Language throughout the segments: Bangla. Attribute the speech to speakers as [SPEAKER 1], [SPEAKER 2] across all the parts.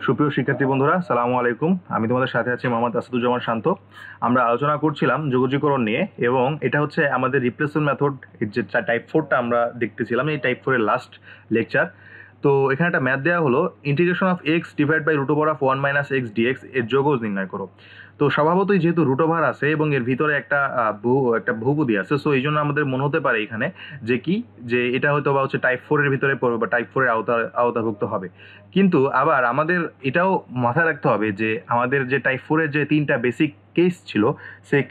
[SPEAKER 1] সুপ্রিয় শিক্ষার্থী বন্ধুরা, সালামু আলাইকুম। আমি তোমাদের সাথে আছি মোহাম্মদ আসাদুজ্জামান শান্ত। আমরা আলোচনা করছিলাম যোগজীকরণ নিয়ে, এবং এটা হচ্ছে আমাদের রিপ্লেসমেন্ট মেথড যে টাইপ 4টা আমরা দেখতেছিলাম, এই টাইপ 4 এর লাস্ট লেকচার। তো এখানে একটা ম্যাথ দেওয়া হলো, integration of x divide by root over of 1 minus x dx এর যোগজ নির্ণয় করো। তো স্বভাবতই যেহেতু রুট ওভার আছে এবং এর ভিতরে একটা বহুপদী আছে, সো এই জন্য আমাদের মনে হতে পারে এখানে যে এটা হয়তো বা হচ্ছে টাইপ 4 এর ভিতরে পড়বে বা টাইপ 4 এর আওতাভুক্ত হবে। কিন্তু আবার আমাদের এটাও মাথায় রাখতে হবে যে আমাদের যে টাইপ 4 এর যে 3টা বেসিক কেস ছিল,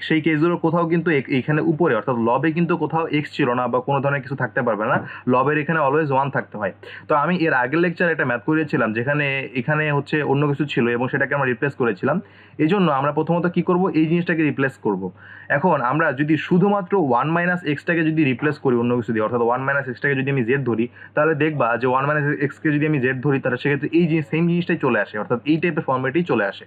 [SPEAKER 1] সেই কেসগুলোর কোথাও কিন্তু এখানে উপরে অর্থাৎ লবে কিন্তু কোথাও এক্স ছিল না বা কোনো ধরনের কিছু থাকতে পারবে না। লবের এখানে অলওয়েজ 1 থাকতে হয়। তো আমি এর আগের লেকচারে একটা ম্যাথ করিয়েছিলাম যেখানে এখানে হচ্ছে অন্য কিছু ছিল এবং সেটাকে আমরা রিপ্লেস করেছিলাম। এই জন্য আমরা প্রথমত কি করব, এই জিনিসটাকে রিপ্লেস করব। এখন আমরা যদি শুধুমাত্র 1 মাইনাস এক্সটাকে যদি রিপ্লেস করি অন্য কিছু দিয়ে, অর্থাৎ 1 মাইনাস এক্সটাকে যদি আমি জেড ধরি, তাহলে দেখবা যে 1 মাইনাস এক্সকে যদি আমি জেড ধরি, তাহলে সেক্ষেত্রে এই সেম জিনিসটাই চলে আসে, অর্থাৎ এই টাইপের ফর্মেটেই চলে আসে।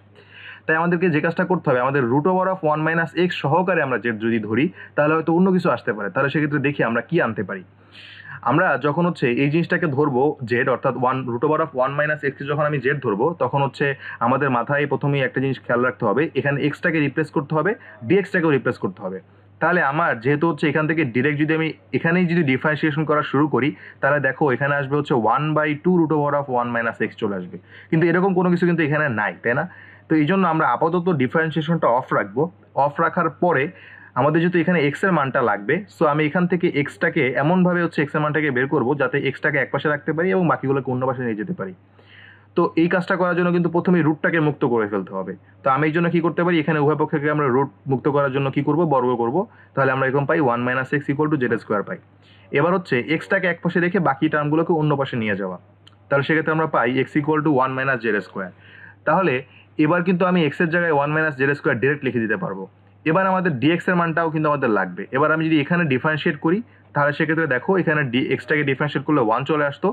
[SPEAKER 1] তাই আমাদেরকে যে কাজটা করতে হবে, আমাদের root over of 1 minus x সহকারে আমরা জেড যদি ধরি, তাহলে হয়তো অন্য কিছু আসতে পারে। তাহলে সেক্ষেত্রে দেখি আমরা কি আনতে পারি। আমরা যখন হচ্ছে এই জিনিসটাকে ধরবো জেড, অর্থাৎ root over of 1 minus x যখন আমি জেড ধরবো, তখন হচ্ছে আমাদের মাথায় প্রথমেই একটা জিনিস খেয়াল রাখতে হবে, এখানে এক্সটাকে রিপ্লেস করতে হবে, ডিএক্সটাকেও রিপ্লেস করতে হবে। তাহলে আমার যেহেতু হচ্ছে এখান থেকে ডিরেক্ট যদি আমি এখানেই যদি ডিফারেন্সিয়েশন করা শুরু করি, তাহলে দেখো এখানে আসবে হচ্ছে 1/2 root over of 1 minus x চলে আসবে। কিন্তু এরকম কোনো কিছু কিন্তু এখানে নাই, তাই না? তো এই জন্য আমরা আপাতত ডিফারেন্সিয়েশনটা অফ রাখবো। অফ রাখার পরে আমাদের যেহেতু এখানে এক্স এর মানটা লাগবে, সো আমি এখান থেকে এক্সটাকে এমনভাবে হচ্ছে এক্স এর মানটাকে বের করবো যাতে এক্সটাকে এক পাশে রাখতে পারি এবং বাকিগুলোকে অন্য পাশে নিয়ে যেতে পারি। তো এই কাজটা করার জন্য কিন্তু প্রথমে রুটটাকে মুক্ত করে ফেলতে হবে। তো আমি এই জন্য কি করতে পারি, এখানে উভয় পক্ষকে আমরা রুট মুক্ত করার জন্য কি করব, বর্গ করব। তাহলে আমরা এরকম পাই 1 minus x equal to Z square পাই। এবার হচ্ছে এক্সটাকে এক পাশে রেখে বাকি টার্মগুলোকে অন্য পাশে নিয়ে যাওয়া। তাহলে সেক্ষেত্রে আমরা পাই x equal to 1 minus z square. তাহলে এবার কিন্তু আমি এক্স এর জায়গায় 1 মাইনাস জেড স্কোয়ার ডিরেক্ট লিখে দিতে পারবো। এবার আমাদের ডিএক্স এর মানটাও কিন্তু আমাদের লাগবে। এবার আমি যদি এখানে ডিফারেন্সিয়েট করি, তাহলে সেক্ষেত্রে দেখো এখানে এক্সটাকে ডিফারেন্সিয়েট করলে 1 চলে আসতো।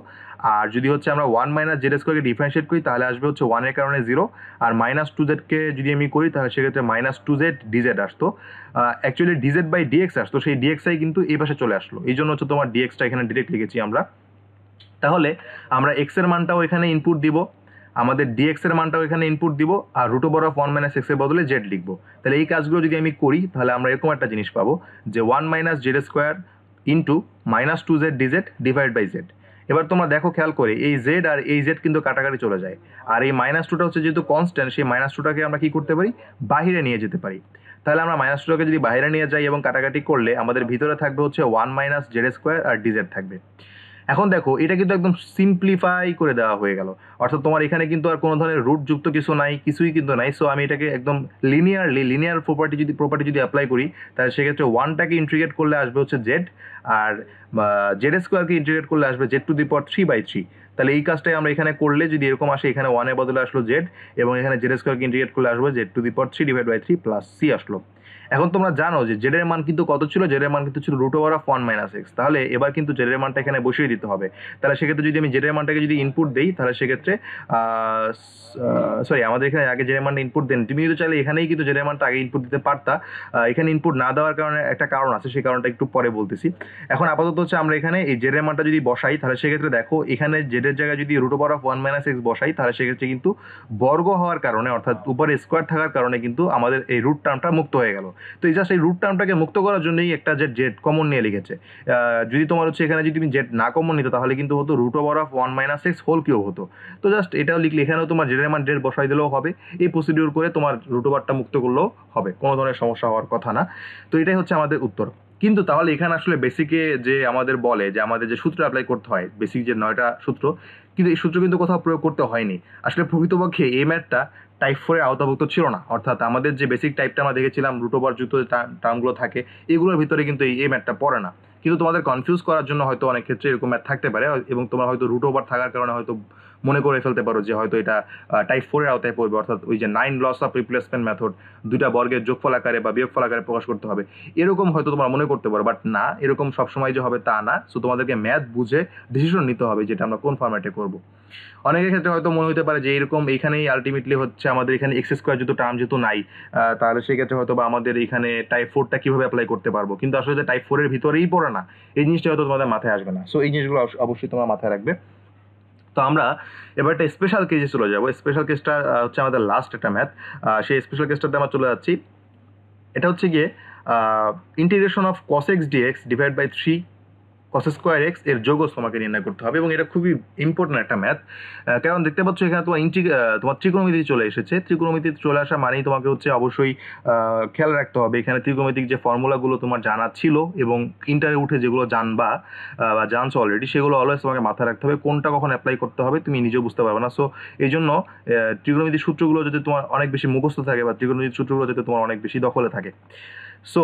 [SPEAKER 1] আর যদি হচ্ছে আমরা 1 মাইনাস জেড স্কোয়ারকে ডিফারেন্সিয়েট করি, তাহলে আসবে হচ্ছে 1 এর কারণে 0। আর মাইনাস 2z-কে যদি আমি করি, তাহলে সেক্ষেত্রে মাইনাস 2z ডিজেড আসতো। অ্যাকচুয়ালি ডিজেড বাই ডিএক্স আসতো, সেই ডিএক্সআই কিন্তু এই পাশে চলে আসলো। এই জন্য হচ্ছে তোমার ডিএক্সটা এখানে ডিরেক্ট লিখেছি আমরা। তাহলে আমরা এক্স এর মানটাও এখানে ইনপুট দিব, আমাদের ডিএক্স এর মানটাও এখানে ইনপুট দিব, আর root over of 1 minus x এর বদলে জেড লিখবো। তাহলে এই কাজগুলো যদি আমি করি, তাহলে আমরা এরকম একটা জিনিস পাবো যে 1 minus z square into minus 2z dz divide by z. এবার তোমরা দেখো খেয়াল করে, এই জেড আর এই জেড কিন্তু কাটাকাটি চলে যায়। আর এই মাইনাস 2টা হচ্ছে যেহেতু কনস্ট্যান্ট, সেই মাইনাস 2টাকে আমরা কি করতে পারি, বাহিরে নিয়ে যেতে পারি। তাহলে আমরা মাইনাস 2টাকে যদি বাইরে নিয়ে যাই এবং কাটাকাটি করলে আমাদের ভিতরে থাকবে হচ্ছে 1 মাইনাস জেড স্কোয়ার আর ডিজেড থাকবে। এখন দেখো এটা কিন্তু একদম সিম্পলিফাই করে দেওয়া হয়ে গেল, অর্থাৎ তোমার এখানে কিন্তু আর কোনো ধরনের রুট যুক্ত কিছু নাই, কিছুই কিন্তু নাই। সো আমি এটাকে একদম লিনিয়ার প্রপার্টি যদি অ্যাপ্লাই করি, তাহলে সেক্ষেত্রে 1টাকে ইন্টিগ্রেট করলে আসবে হচ্ছে জেড, আর জেড স্কোয়ারকে ইন্টিগ্রেট করলে আসবে জেড টু দি পাওয়ার 3/3। তাহলে এই কাজটাই আমরা এখানে করলে যদি এরকম আসে, এখানে 1 এর বদলে আসলো জেড, এবং এখানে জেড স্কোয়ারকে ইন্টিগ্রেট করলে আসবে z to the power 3 divide by 3 plus c আসলো। এখন তোমরা জানো যে জেড এর মান কিন্তু কত ছিল, জেড এর মান কিন্তু ছিল root over of 1 minus x. তাহলে এবার কিন্তু জেড এর মানটা এখানে বসিয়ে দিতে হবে। তাহলে সেক্ষেত্রে যদি আমি জেড এর মানটাকে যদি ইনপুট দেই, তাহলে সেক্ষেত্রে সরি, আমাদের এখানে আগে জেড এর মানটা ইনপুট দেন। তুমি কিন্তু চাইলে এখানেই কিন্তু জেড এর মানটা আগে ইনপুট দিতে পারতা। এখানে ইনপুট না দেওয়ার কারণে একটা কারণ আছে, সেই কারণটা একটু পরে বলতেছি। এখন আপাতত হচ্ছে আমরা এখানে এই জেড এর মানটা যদি বসাই, তাহলে সেক্ষেত্রে দেখো এখানে জেড এর জায়গায় যদি root over of 1 minus x বসাই, তাহলে সেক্ষেত্রে কিন্তু বর্গ হওয়ার কারণে, অর্থাৎ উপরে স্কোয়ার থাকার কারণে কিন্তু আমাদের এই রুট টার্মটা মুক্ত হয়ে গেল। তো এই জাস্ট এই রুট টার্মটাকে মুক্ত করার জন্যই একটা জেড কমন নিয়ে লিখেছে। যদি তোমার হচ্ছে এখানে যদি তুমি জেড না কমন নিতে, তাহলে কিন্তু হতো root over of 1 minus x whole cube হতো। তো জাস্ট এটাও লিখলে এখানেও তোমার জেড এর মান জেড বসাই দিলেও হবে। এই প্রসিডিউর করে তোমার রুট ওভারটা মুক্ত করলেও হবে, কোনো ধরনের সমস্যা হওয়ার কথা না। তো এটাই হচ্ছে আমাদের উত্তর। কিন্তু তাহলে এখানে আসলে বেসিকে যে আমাদের বলে যে আমাদের যে সূত্র অ্যাপ্লাই করতে হয়, বেসিক যে 9টা সূত্র, কিন্তু এই সূত্র কিন্তু কোথাও প্রয়োগ করতে হয়নি। আসলে প্রকৃতপক্ষে এই ম্যাথটা টাইপ 4 এর আওতাভুক্ত ছিল না। অর্থাৎ আমাদের যে বেসিক টাইপটা আমরা দেখেছিলাম, রুট ওভার যুক্ত টার্মগুলো থাকে, এগুলোর ভিতরে কিন্তু এই ম্যাথটা পড়ে না। কিন্তু তোমাদের কনফিউজ করার জন্য হয়তো অনেক ক্ষেত্রে এরকম ম্যাথ থাকতে পারে, এবং তোমরা হয়তো রুট ওভার থাকার কারণে হয়তো মনে করে ফেলতে পারো যে হয়তো এটা টাইপ 4 এর আওতায় পড়বে, অর্থাৎ ওই যে 9 লস অফ রিপ্লেসমেন্ট মেথড, দুইটা বর্গের যোগফল আকারে বা বিয়োগফল আকারে প্রকাশ করতে হবে, এরকম হয়তো তোমরা মনে করতে পারো। বাট না, এরকম সবসময় যে হবে তা না। সো তোমাদেরকে ম্যাথ বুঝে ডিসিশন নিতে হবে যেটা আমরা কোন ফরম্যাটে করব। অনেকের ক্ষেত্রে হয়তো মনে হতে পারে যে এরকম এইখানেই আলটিমেটলি হচ্ছে আমাদের এখানে এক্স স্কোয়ার যেহেতু টার্ম যেহেতু নাই, তাহলে সেক্ষেত্রে হয়তো বা আমাদের এখানে টাইপ 4টা কিভাবে অ্যাপ্লাই করতে পারবো। কিন্তু আসলে টাইপ 4 এর ভিতরেই পড়ে না, এই জিনিসটা হয়তো তোমাদের মাথায় আসবে না। সো এই জিনিসগুলো অবশ্যই তোমরা মাথায় রাখবে। তো আমরা এবার একটা স্পেশাল কেসে চলে যাবো। স্পেশাল কেসটা হচ্ছে আমাদের লাস্ট একটা ম্যাথ। সেই স্পেশাল কেসটাতে আমরা চলে যাচ্ছি। এটা হচ্ছে গিয়ে integration of cos x dx divide by 3 cos square x এর যোগজ তোমাকে নির্ণয় করতে হবে, এবং এটা খুবই ইম্পর্টেন্ট একটা ম্যাথ। কারণ দেখতে পাচ্ছ এখানে তোমার ত্রিকোণমিতি চলে এসেছে। ত্রিকোণমিতি চলে আসা মানেই তোমাকে হচ্ছে অবশ্যই খেয়াল রাখতে হবে এখানে ত্রিকোণমিতিক যে ফর্মুলাগুলো তোমার জানা ছিল এবং ইন্টারে উঠে যেগুলো জানবা বা জানছো অলরেডি, সেগুলো অলওয়েজ তোমাকে মাথায় রাখতে হবে। কোনটা কখন অ্যাপ্লাই করতে হবে তুমি নিজেও বুঝতে পারবে না। সো এই জন্য ত্রিকোণমিতির সূত্রগুলো যদি তোমার অনেক বেশি মুখস্থ থাকে বা ত্রিকোণমিতির সূত্রগুলো যাতে তোমার অনেক বেশি দখলে থাকে। সো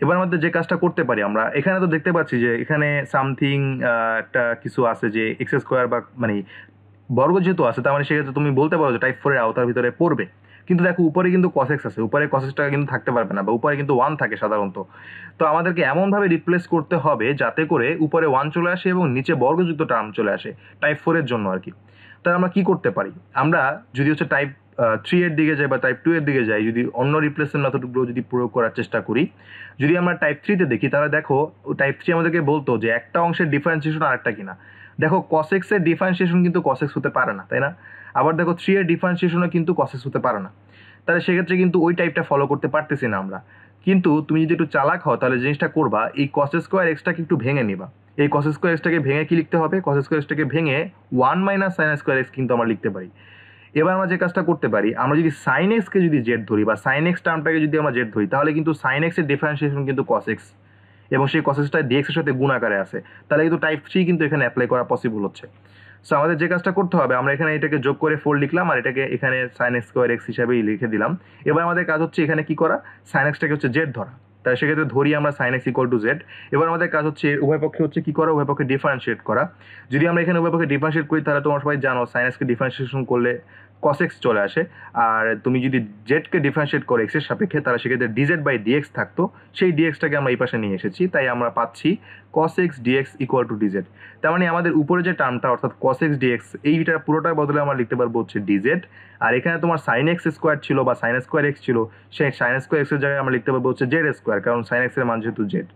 [SPEAKER 1] এবার আমাদের যে কাজটা করতে পারি আমরা, এখানে তো দেখতে পাচ্ছি যে এখানে সামথিং একটা কিছু আছে যে এক্স স্কোয়ার বা মানে বর্গ যেহেতু আছে, তার মানে সেক্ষেত্রে তুমি বলতে পারো যে টাইপ 4 এর আওতার ভিতরে পড়বে। কিন্তু দেখো উপরে কিন্তু cos x আছে, উপরে cos x টা কিন্তু থাকতে পারবে না, বা উপরে কিন্তু 1 থাকে সাধারণত। তো আমাদেরকে এমনভাবে রিপ্লেস করতে হবে যাতে করে উপরে 1 চলে আসে এবং নিচে বর্গযুক্ত টার্ম চলে আসে টাইপ 4 এর জন্য আর কি। তাহলে আমরা কি করতে পারি, আমরা যদি হচ্ছে টাইপ 3 এর দিকে যাই বা টাইপ 2 এর দিকে যাই, যদি অন্য রিপ্লেসমেন্ট মেথডগুলো যদি প্রয়োগ করার চেষ্টা করি, যদি আমরা টাইপ 3 তে দেখি তাহলে দেখো টাইপ 3 আমাদেরকে বলতো যে একটা অংশের ডিফারেন্সিয়েশন আর একটা কিনা। দেখো cos x এর ডিফারেন্সিয়েশন কিন্তু cos x হতে পারে না, তাই না? আবার দেখো 3 এর ডিফারেন্সিয়েশনও কিন্তু cos x হতে পারে না। তাহলে সেক্ষেত্রে কিন্তু ওই টাইপটা ফলো করতে পারতেছি না আমরা। কিন্তু তুমি যদি একটু চালাক হও তাহলে জিনিসটা করবা, এই cos স্কোয়ার এক্সটাকে একটু ভেঙে নিবা। এই cos স্কোয়ার এক্সটাকে ভেঙে কি লিখতে হবে, cos স্কোয়ার এক্সটাকে ভেঙে 1 মাইনাস সাইন স্কোয়ার এক্স কিন্তু আমরা লিখতে পারি। এবার আমরা যে কাজটা করতে পারি, আমরা যদি সাইন এক্সকে যদি জেড ধরি বা সাইন এক্স টার্মটাকে যদি আমরা জেড ধরি, তাহলে কিন্তু সাইন এক্সের ডিফারেন্সিয়েশন কিন্তু cos x, এবং সেই cos xটা dx এর সাথে গুণ আকারে আছে। তাহলে কিন্তু টাইপ 3 কিন্তু এখানে অ্যাপ্লাই করা পসিবল হচ্ছে। সো আমাদের যে কাজটা করতে হবে, আমরা এখানে এটাকে যোগ করে 4 লিখলাম আর এটাকে এখানে সাইন এক্স স্কোয়ার এক্স হিসাবেই লিখে দিলাম। এবার আমাদের কাজ হচ্ছে এখানে কি করা, সাইন এক্সটাকে হচ্ছে জেড ধরা। তাই সেক্ষেত্রে ধরি আমরা sine x equal to z. এবার আমাদের কাজ হচ্ছে উভয় পক্ষে হচ্ছে কি করা, উভয় পক্ষে ডিফারেন্সিয়েট করা। যদি আমরা এখানে উভয় পক্ষে ডিফারেন্সিয়েট করি তাহলে তোমার সবাই জানো সাইন এক্সকে ডিফারেন্সিয়েশন করলে cos x চলে আসে, আর তুমি যদি জেডকে ডিফারেন্সিয়েট করো এক্স এর সাপেক্ষে তাহলে সেক্ষেত্রে ডিজেড বাই ডিএক্স থাকতো। সেই ডিএক্সটাকে আমরা এই পাশে নিয়ে এসেছি, তাই আমরা পাচ্ছি cos x dx equal to DZ. তার মানে আমাদের উপরে যে টার্মটা অর্থাৎ cos x dx, এইটার পুরোটার বদলে আমরা লিখতে পারবো হচ্ছে ডিজেড। আর এখানে তোমার সাইন এক্স স্কোয়ার ছিল বা সাইন স্কোয়ার এক্স ছিল, সেই সাইন স্কোয়ার এক্স এর জায়গায় আমরা লিখতে পারবো হচ্ছে জেড স্কোয়ার, কারণ সাইন এক্স এর মান যেহেতু জেড।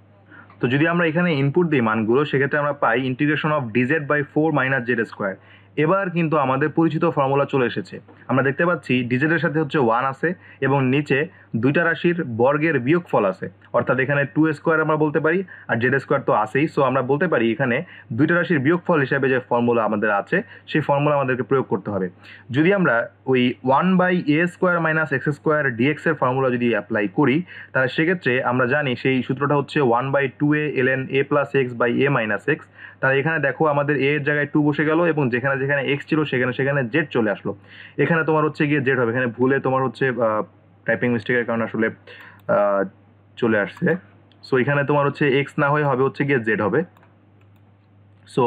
[SPEAKER 1] তো যদি আমরা এখানে ইনপুট দিই মানগুলো, সেক্ষেত্রে আমরা পাই integration of dz by 4 minus z square. এবার কিন্তু আমাদের পরিচিত ফর্মুলা চলে এসেছে। আমরা দেখতে পাচ্ছি ডিজেডের সাথে হচ্ছে 1 আছে এবং নিচে দুইটা রাশির বর্গের বিয়োগফল আছে, অর্থাৎ এখানে 2 স্কোয়ার আমরা বলতে পারি, আর জেড স্কোয়ার তো আছেই। সো আমরা বলতে পারি এখানে দুইটা রাশির বিয়োগফল হিসাবে যে ফর্মুলা আমাদের আছে সেই ফর্মুলা আমাদেরকে প্রয়োগ করতে হবে। যদি আমরা ওই 1 by a square minus x square dx এর ফর্মুলা যদি অ্যাপ্লাই করি, তাহলে সেক্ষেত্রে আমরা জানি সেই সূত্রটা হচ্ছে 1 by 2a ln a plus x by a minus x. তাহলে এখানে দেখো আমাদের এ এর জায়গায় 2 বসে গেল এবং যেখানে যেখানে এক্স ছিল সেখানে জেড চলে আসলো। এখানে তোমার হচ্ছে গিয়ে জেড হবে, এখানে ভুলে তোমার হচ্ছে টাইপিং মিস্টেকের কারণে আসলে চলে আসছে। সো এখানে তোমার হচ্ছে এক্স না হয়ে হবে হচ্ছে গিয়ে জেড হবে। সো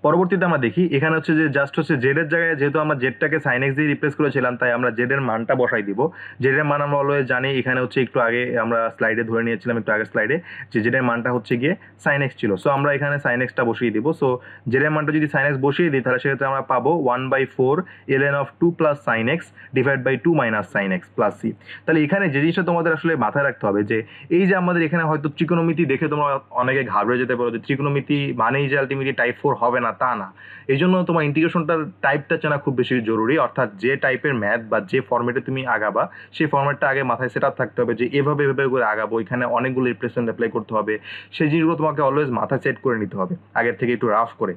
[SPEAKER 1] পরবর্তীতে আমরা দেখি এখানে হচ্ছে যে জাস্ট হচ্ছে জেড এর জায়গায় যেহেতু আমরা জেডটাকে সাইন এক্স দিয়ে রিপ্লেস করেছিলাম, তাই আমরা জেড এর মানটা বসাই দিব। জেড এর মান আমরা অলওয়েজ জানি, এখানে হচ্ছে একটু আগে আমরা স্লাইডে ধরে নিয়েছিলাম, একটু আগের স্লাইডে, যে জেড এর মানটা হচ্ছে গিয়ে সাইন এক্স ছিল। সো আমরা এখানে সাইন এক্সটা বসিয়ে দিব। সো জেড এর মানটা যদি সাইন এক্স বসিয়ে দিই তাহলে সেক্ষেত্রে আমরা পাবো 1 by 4 ln of 2 plus sine x divide by 2 minus sine x plus c. তাহলে এখানে যে জিনিসটা তোমাদের আসলে মাথায় রাখতে হবে যে এই যে আমাদের এখানে হয়তো ত্রিকোণমিতি দেখে তোমরা অনেকে ঘাবড়ে যেতে পারো যে ত্রিকোণমিতি মানেই যে আলটিমেটলি টাইপ 4 হবে না, তা না। এই জন্য তোমার ইন্টিগ্রেশনটার টাইপটা জানা খুব বেশি জরুরি, অর্থাৎ যে টাইপের ম্যাথ বা যে ফর্মেটে তুমি আগাবা সেই ফর্মেটটা আগে মাথায় সেট আপ থাকতে হবে যে এভাবে করে আগাবো, এখানে অনেকগুলো রিপ্লেসমেন্ট অ্যাপ্লাই করতে হবে। সেই জিনিসগুলো তোমাকে অলওয়েজ মাথায় সেট করে নিতে হবে আগের থেকে একটু রাফ করে,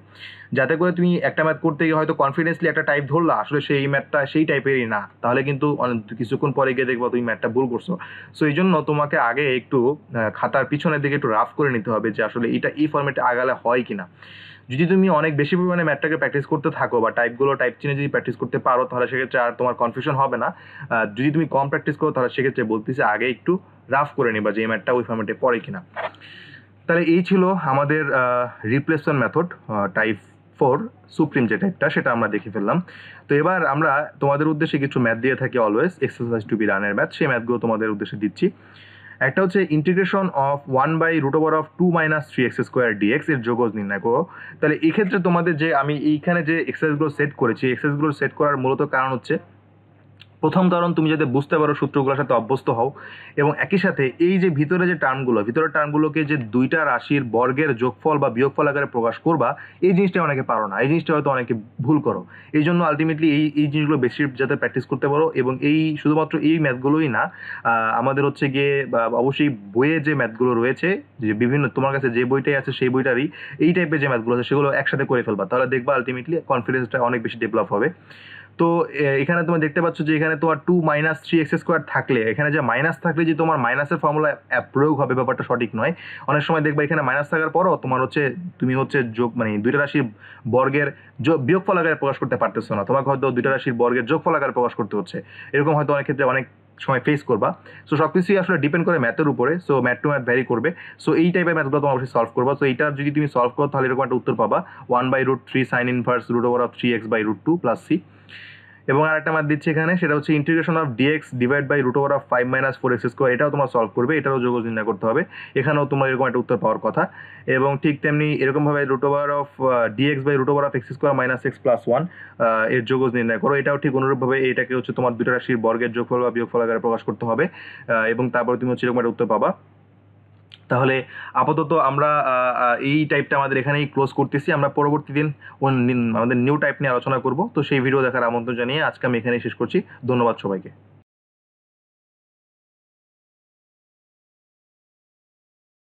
[SPEAKER 1] যাতে করে তুমি একটা ম্যাথ করতে গিয়ে হয়তো কনফিডেন্সলি একটা টাইপ ধরলা, আসলে সেই ম্যাথটা সেই টাইপেরই না, তাহলে কিন্তু কিছুক্ষণ পরে গিয়ে দেখবো তুমি ম্যাথটা ভুল করছো। সো এই জন্য তোমাকে আগে একটু খাতার পিছনের দিকে একটু রাফ করে নিতে হবে যে আসলে এটা এই ফর্মেটে আগালে হয় কিনা। যদি তুমি অনেক বেশি পরিমাণে ম্যাথটাকে প্র্যাকটিস করতে থাকো বা টাইপ চিনে যদি প্র্যাকটিস করতে পারো তাহলে সেক্ষেত্রে আর তোমার কনফিউশন হবে না। যদি তুমি কম প্র্যাকটিস করো তাহলে সেক্ষেত্রে বলতেছি আগে একটু রাফ করে নিবা যে এই ম্যাথটা ওই ফর্মেটে পড়ে কিনা। তাহলে এই ছিল আমাদের রিপ্লেসমেন্ট মেথড টাইপ 4 সুপ্রিম যে টাইপটা, সেটা আমরা দেখে ফেললাম। তো এবার আমরা তোমাদের উদ্দেশ্যে কিছু ম্যাথ দিয়ে থাকি অলওয়েজ, এক্সারসাইজ টু বি রানের ম্যাথ, সেই ম্যাথগুলো তোমাদের উদ্দেশ্যে দিচ্ছি। একটা হচ্ছে integration of 1 by root over of 2 minus 3 x square dx এর যোগজ নির্ণয় করো। তাহলে এই ক্ষেত্রে তোমাদের যে আমি এইখানে যে এক্সারসাইজগুলো সেট করেছি, এক্সারসাইজগুলো সেট করার মূলত কারণ হচ্ছে প্রথম কারণ তুমি যাতে বুঝতে পারো সূত্রগুলোর সাথে অভ্যস্ত হও, এবং একই সাথে এই যে ভিতরের টার্মগুলোকে যে দুইটা রাশির বর্গের যোগফল বা বিয়োগফল আকারে প্রকাশ করবা, এই জিনিসটা অনেকে পারো না, এই জিনিসটা হয়তো অনেকে ভুল করো। এই জন্য আলটিমেটলি এই জিনিসগুলো বেশি যাতে প্র্যাকটিস করতে পারো, এবং এই শুধুমাত্র এই ম্যাথগুলোই না, আমাদের হচ্ছে গিয়ে অবশ্যই বইয়ে যে ম্যাথগুলো রয়েছে, যে বিভিন্ন তোমার কাছে যে বইটাই আছে সেই বইটারই এই টাইপের যে ম্যাথগুলো আছে সেগুলো একসাথে করে ফেলবা, তাহলে দেখবা আলটিমেটলি কনফিডেন্সটা অনেক বেশি ডেভেলপ হবে। তো এখানে তুমি দেখতে পাচ্ছ যে এখানে তোমার 2 - 3x² থাকলে, এখানে যে মাইনাস থাকলে যে তোমার মাইনাসের ফর্মুলা প্রয়োগ হবে ব্যাপারটা সঠিক নয়। অনেক সময় দেখবা এখানে মাইনাস থাকার পরও তোমার হচ্ছে তুমি হচ্ছে যোগ মানে দুইটা রাশির বর্গের বিয়োগফল আকারে প্রকাশ করতে পারতেছো না, তোমাকে হয়তো দুইটা রাশির বর্গের যোগফল আকারে প্রকাশ করতে হচ্ছে, এরকম হয়তো অনেক ক্ষেত্রে অনেক সময় ফেস করবা। সো সব কিছুই আসলে ডিপেন্ড করে ম্যাথের উপরে, so math to math vary করবে। সো এই টাইপের ম্যাথগুলো তোমার অবশ্যই সলভ করবা। সো এইটা যদি তুমি সলভ করো তাহলে এরকম একটা উত্তর পাবা, 1/√3 sin inverse √3x/√2 + c। এবং আরেকটা ম্যাথ দিচ্ছি এখানে, সেটা হচ্ছে integration of dx divide by √5 - 4x², এটাও তোমার সলভ করবে, এটারও যোগ নির্ণয় করতে হবে, এখানেও তোমার এরকম একটা উত্তর পাওয়ার কথা। এবং ঠিক তেমনি এরকমভাবে dx বাই √x² - x + 1 এর যোগ নির্ণয় করো, এটাও ঠিক অনুরূপভাবে এটাকে হচ্ছে তোমার দুটো রাশির বর্গের যোগফল বা বিয়োগফল আকারে প্রকাশ করতে হবে, এবং তারপরে তুমি হচ্ছে এরকম একটা উত্তর পাবা। তাহলে আপাতত আমরা এই টাইপটা আমাদের এখানেই ক্লোজ করতেছি। আমরা পরবর্তী দিন আমাদের নিউ টাইপ নিয়ে আলোচনা করব। তো সেই ভিডিও দেখার আমন্ত্রণ জানিয়ে আজকে আমি এখানেই শেষ করছি। ধন্যবাদ সবাইকে।